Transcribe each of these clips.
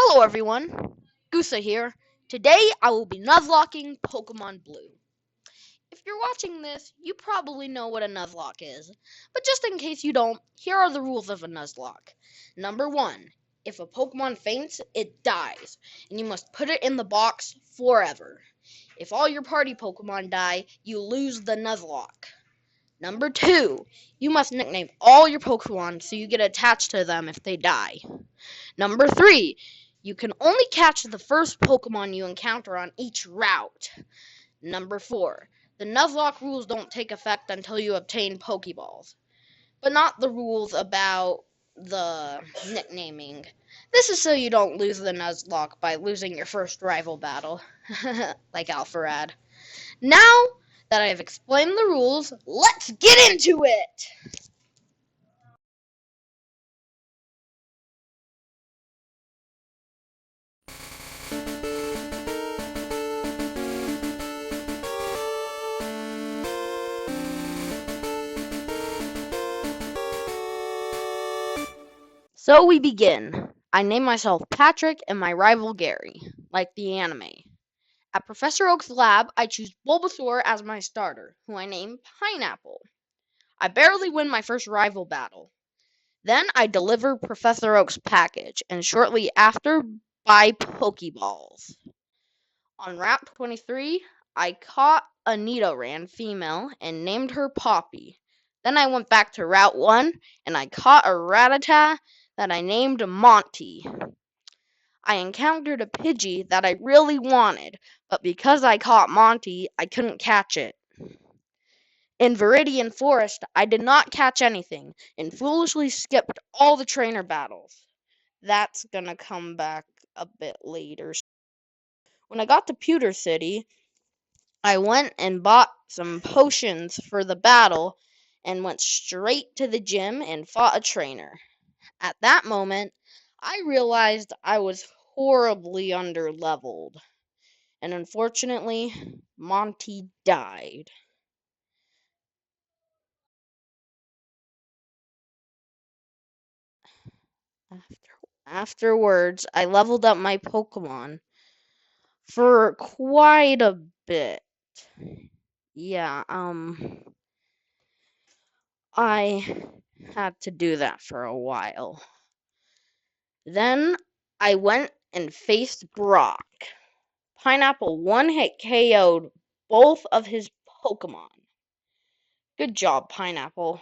Hello everyone, Gusa here. Today I will be nuzlocking Pokemon Blue. If you're watching this, you probably know what a Nuzlocke is, but just in case you don't, here are the rules of a Nuzlocke. Number 1, if a Pokemon faints, it dies, and you must put it in the box forever. If all your party Pokemon die, you lose the Nuzlocke. Number 2, you must nickname all your Pokemon so you get attached to them if they die. Number 3, you can only catch the first Pokemon you encounter on each route. Number 4, the Nuzlocke rules don't take effect until you obtain Pokeballs, but not the rules about the nicknaming. This is so you don't lose the Nuzlocke by losing your first rival battle, like Alpharad. Now that I have explained the rules, let's get into it! So we begin. I name myself Patrick and my rival Gary, like the anime. At Professor Oak's lab, I choose Bulbasaur as my starter, who I name Pineapple. I barely win my first rival battle. Then I deliver Professor Oak's package, and shortly after, buy Pokeballs. On Route 23, I caught a Nidoran female and named her Poppy. Then I went back to Route 1 and I caught a Rattata that I named Monty. I encountered a Pidgey that I really wanted, but because I caught Monty, I couldn't catch it. In Viridian Forest, I did not catch anything and foolishly skipped all the trainer battles. That's gonna come back a bit later. When I got to Pewter City, I went and bought some potions for the battle and went straight to the gym and fought a trainer. At that moment, I realized I was horribly underleveled, and unfortunately, Monty died. Afterwards, I leveled up my Pokemon for quite a bit. Yeah, I had to do that for a while. Then I went and faced Brock. Pineapple one-hit KO'd both of his Pokemon. Good job, Pineapple.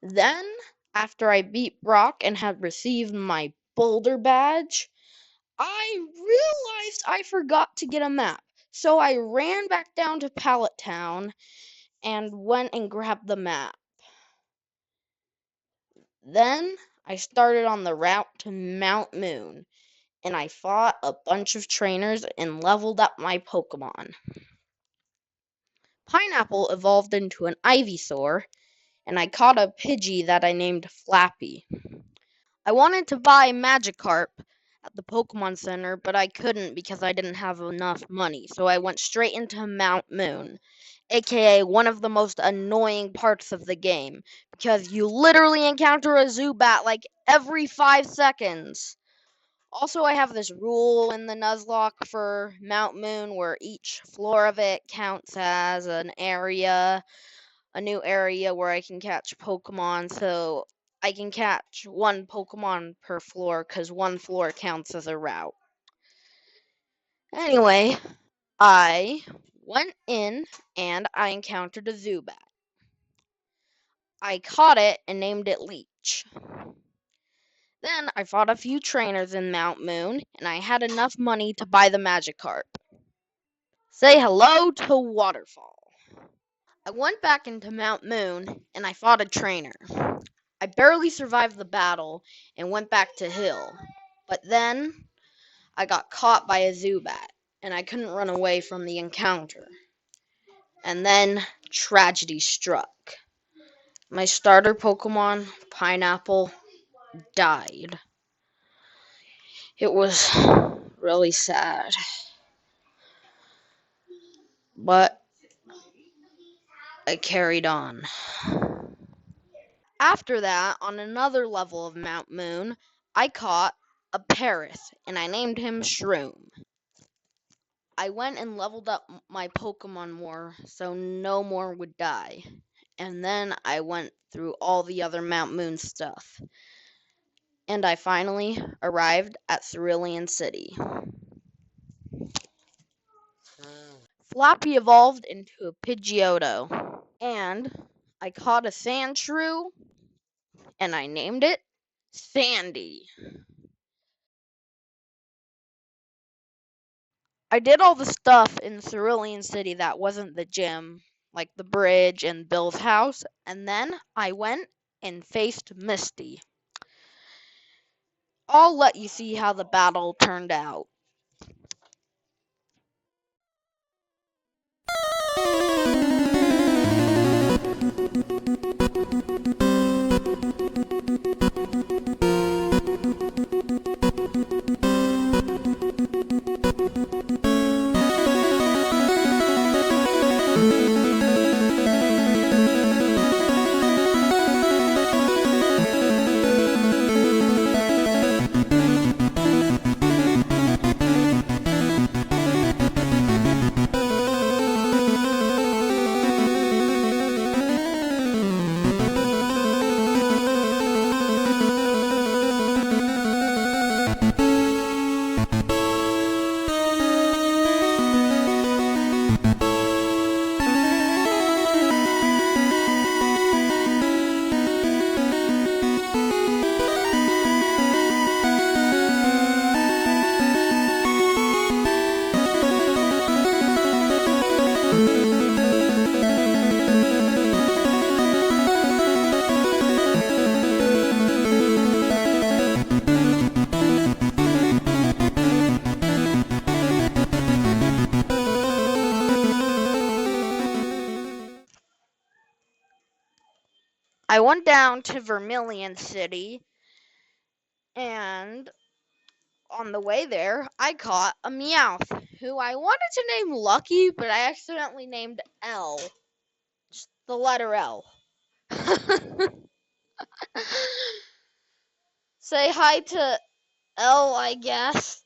Then, after I beat Brock and had received my Boulder badge, I realized I forgot to get a map. So I ran back down to Pallet Town and went and grabbed the map. Then I started on the route to Mount Moon, and I fought a bunch of trainers and leveled up my Pokemon. Pineapple evolved into an Ivysaur, and I caught a Pidgey that I named Flappy. I wanted to buy Magikarp at the Pokemon Center, but I couldn't because I didn't have enough money, so I went straight into Mount Moon, aka one of the most annoying parts of the game, because you literally encounter a Zubat like every 5 seconds. Also, I have this rule in the Nuzlocke for Mount Moon where each floor of it counts as an area, a new area where I can catch Pokemon, so I can catch one Pokemon per floor because one floor counts as a route. Anyway, I went in and I encountered a Zubat. I caught it and named it Leech. Then I fought a few trainers in Mount Moon and I had enough money to buy the Magikarp. Say hello to Waterfall. I went back into Mount Moon and I fought a trainer. I barely survived the battle and went back to Hill. But then I got caught by a Zubat and I couldn't run away from the encounter. And then tragedy struck. My starter Pokemon, Pineapple, died. It was really sad. But I carried on. After that, on another level of Mount Moon, I caught a parrot and I named him Shroom. I went and leveled up my Pokemon more so no more would die. And then I went through all the other Mount Moon stuff. And I finally arrived at Cerulean City. Flappy evolved into a Pidgeotto. And I caught a Sandshrew and I named it Sandy. I did all the stuff in Cerulean City that wasn't the gym, like the bridge and Bill's house, and then I went and faced Misty. I'll let you see how the battle turned out. I went down to Vermilion City, and on the way there, I caught a Meowth, who I wanted to name Lucky, but I accidentally named L. Just the letter L. Say hi to L, I guess.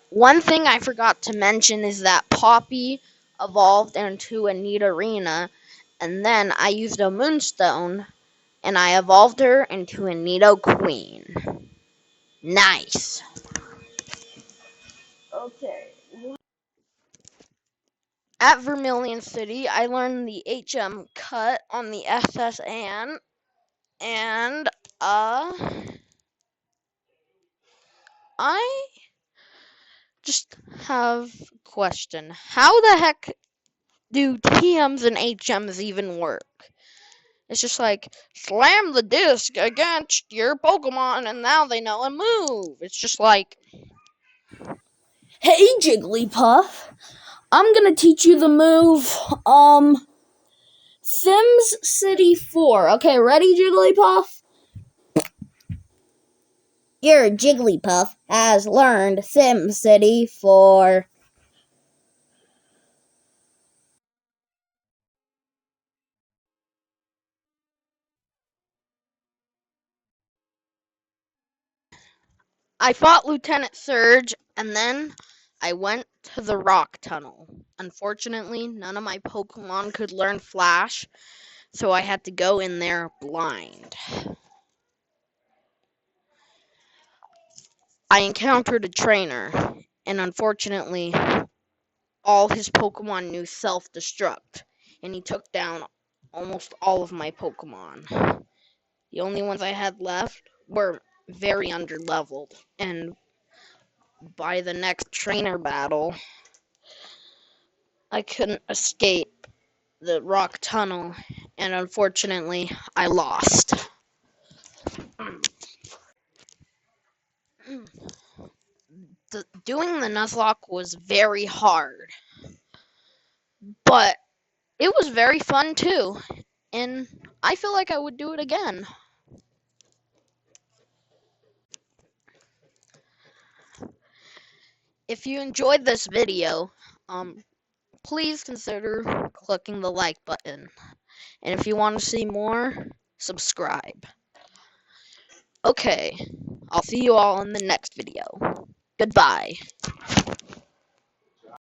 One thing I forgot to mention is that Poppy evolved into a Nidorina, and then I used a Moonstone, and I evolved her into a Nidoqueen. Nice. Okay. At Vermilion City, I learned the HM cut on the SS and I just have a question. How the heck do TMs and HMs even work? It's just like, slam the disc against your Pokemon and now they know a move. It's just like, Hey Jigglypuff, I'm gonna teach you the move, Sims City 4. Okay, ready Jigglypuff? Your Jigglypuff has learned Sim City 4. I fought Lieutenant Surge and then I went to the rock tunnel. Unfortunately, none of my Pokemon could learn Flash, so I had to go in there blind. I encountered a trainer, and unfortunately, all his Pokemon knew self-destruct, and he took down almost all of my Pokemon. The only ones I had left were very underleveled, and by the next trainer battle, I couldn't escape the rock tunnel, and unfortunately, I lost. Doing the Nuzlocke was very hard, but it was very fun too, and I feel like I would do it again. If you enjoyed this video, please consider clicking the like button. And if you want to see more, subscribe. Okay, I'll see you all in the next video. Goodbye.